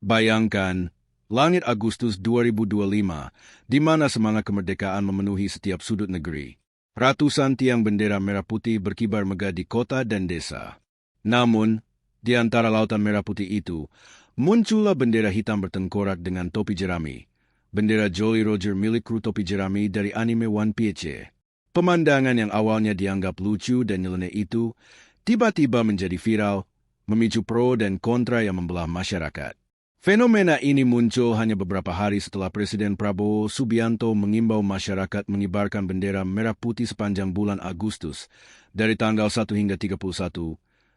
Bayangkan, langit Agustus 2025, di mana semangat kemerdekaan memenuhi setiap sudut negeri. Ratusan tiang bendera merah putih berkibar megah di kota dan desa. Namun, di antara lautan merah putih itu, muncullah bendera hitam bertengkorak dengan topi jerami. Bendera Jolly Roger milik kru topi jerami dari anime One Piece. Pemandangan yang awalnya dianggap lucu dan nyeleneh itu, tiba-tiba menjadi viral, memicu pro dan kontra yang membelah masyarakat. Fenomena ini muncul hanya beberapa hari setelah Presiden Prabowo Subianto mengimbau masyarakat mengibarkan bendera merah putih sepanjang bulan Agustus dari tanggal 1 hingga 31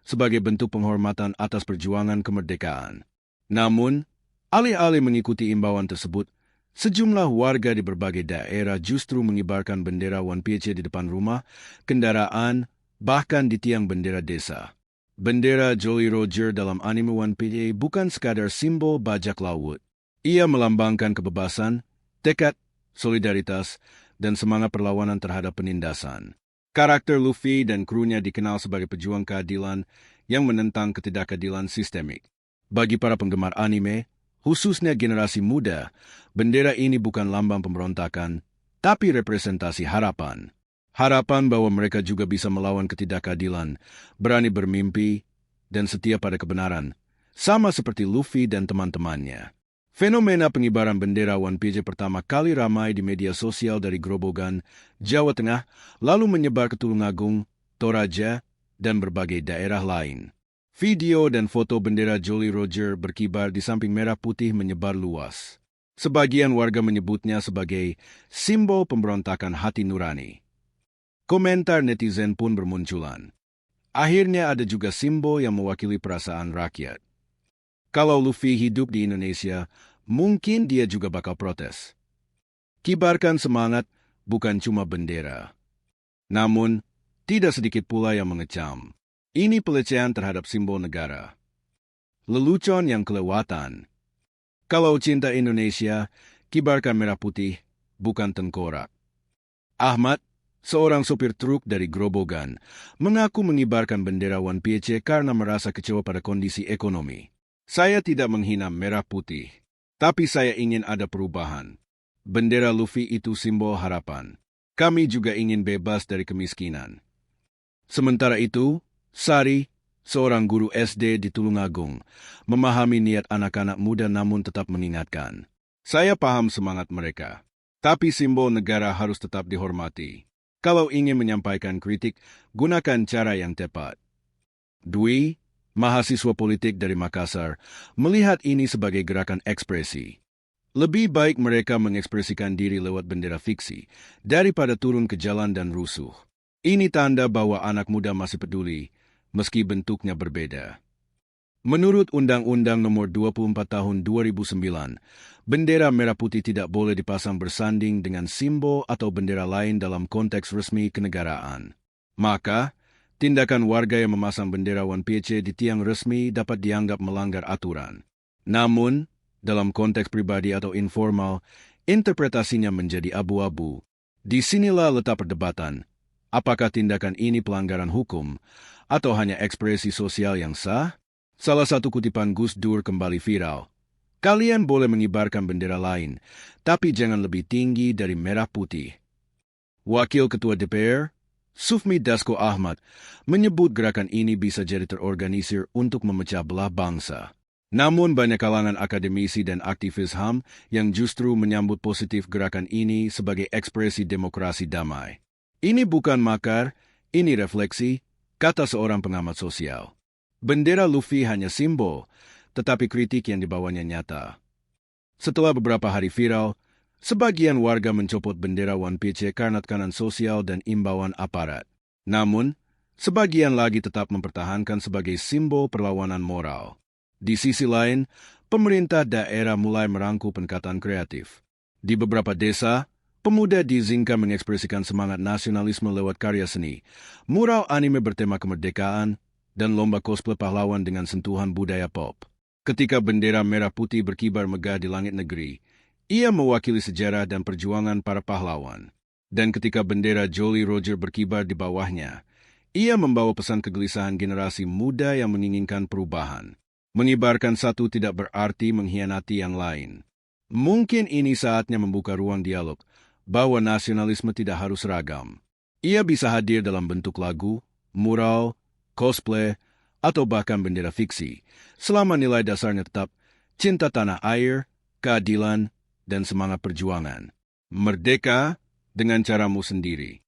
sebagai bentuk penghormatan atas perjuangan kemerdekaan. Namun, alih-alih mengikuti imbauan tersebut, sejumlah warga di berbagai daerah justru mengibarkan bendera One Piece di depan rumah, kendaraan, bahkan di tiang bendera desa. Bendera Jolly Roger dalam anime One Piece bukan sekadar simbol bajak laut. Ia melambangkan kebebasan, tekad, solidaritas, dan semangat perlawanan terhadap penindasan. Karakter Luffy dan krunya dikenal sebagai pejuang keadilan yang menentang ketidakadilan sistemik. Bagi para penggemar anime, khususnya generasi muda, bendera ini bukan lambang pemberontakan, tapi representasi harapan. Harapan bahwa mereka juga bisa melawan ketidakadilan, berani bermimpi, dan setia pada kebenaran, sama seperti Luffy dan teman-temannya. Fenomena pengibaran bendera One Piece pertama kali ramai di media sosial dari Grobogan, Jawa Tengah, lalu menyebar ke Tulungagung, Toraja, dan berbagai daerah lain. Video dan foto bendera Jolly Roger berkibar di samping merah putih menyebar luas. Sebagian warga menyebutnya sebagai simbol pemberontakan hati nurani. Komentar netizen pun bermunculan. Akhirnya ada juga simbol yang mewakili perasaan rakyat. Kalau Luffy hidup di Indonesia, mungkin dia juga bakal protes. Kibarkan semangat, bukan cuma bendera. Namun, tidak sedikit pula yang mengecam. Ini pelecehan terhadap simbol negara. Lelucon yang kelewatan. Kalau cinta Indonesia, kibarkan merah putih, bukan tengkorak. Ahmad, seorang sopir truk dari Grobogan, mengaku mengibarkan bendera One Piece karena merasa kecewa pada kondisi ekonomi. Saya tidak menghina merah putih, tapi saya ingin ada perubahan. Bendera Luffy itu simbol harapan. Kami juga ingin bebas dari kemiskinan. Sementara itu, Sari, seorang guru SD di Tulungagung, memahami niat anak-anak muda namun tetap mengingatkan. Saya paham semangat mereka, tapi simbol negara harus tetap dihormati. Kalau ingin menyampaikan kritik, gunakan cara yang tepat. Dwi, mahasiswa politik dari Makassar, melihat ini sebagai gerakan ekspresi. Lebih baik mereka mengekspresikan diri lewat bendera fiksi daripada turun ke jalan dan rusuh. Ini tanda bahwa anak muda masih peduli, meski bentuknya berbeda. Menurut Undang-Undang Nomor 24 Tahun 2009, bendera merah putih tidak boleh dipasang bersanding dengan simbol atau bendera lain dalam konteks resmi kenegaraan. Maka, tindakan warga yang memasang bendera One Piece di tiang resmi dapat dianggap melanggar aturan. Namun, dalam konteks pribadi atau informal, interpretasinya menjadi abu-abu. Disinilah letak perdebatan. Apakah tindakan ini pelanggaran hukum atau hanya ekspresi sosial yang sah? Salah satu kutipan Gus Dur kembali viral. Kalian boleh mengibarkan bendera lain, tapi jangan lebih tinggi dari merah putih. Wakil Ketua DPR, Sufmi Dasko Ahmad, menyebut gerakan ini bisa jadi terorganisir untuk memecah belah bangsa. Namun banyak kalangan akademisi dan aktivis HAM yang justru menyambut positif gerakan ini sebagai ekspresi demokrasi damai. Ini bukan makar, ini refleksi, kata seorang pengamat sosial. Bendera Luffy hanya simbol, tetapi kritik yang dibawanya nyata. Setelah beberapa hari viral, sebagian warga mencopot bendera One Piece karena tekanan sosial dan imbauan aparat. Namun, sebagian lagi tetap mempertahankan sebagai simbol perlawanan moral. Di sisi lain, pemerintah daerah mulai merangkul pendekatan kreatif. Di beberapa desa, pemuda di Zingka mengekspresikan semangat nasionalisme lewat karya seni, mural anime bertema kemerdekaan, dan lomba cosplay pahlawan dengan sentuhan budaya pop. Ketika bendera merah putih berkibar megah di langit negeri, ia mewakili sejarah dan perjuangan para pahlawan. Dan ketika bendera Jolly Roger berkibar di bawahnya, ia membawa pesan kegelisahan generasi muda yang menginginkan perubahan. Mengibarkan satu tidak berarti mengkhianati yang lain. Mungkin ini saatnya membuka ruang dialog bahwa nasionalisme tidak harus ragam. Ia bisa hadir dalam bentuk lagu, mural, cosplay, atau bahkan bendera fiksi, selama nilai dasarnya tetap cinta tanah air, keadilan, dan semangat perjuangan. Merdeka dengan caramu sendiri.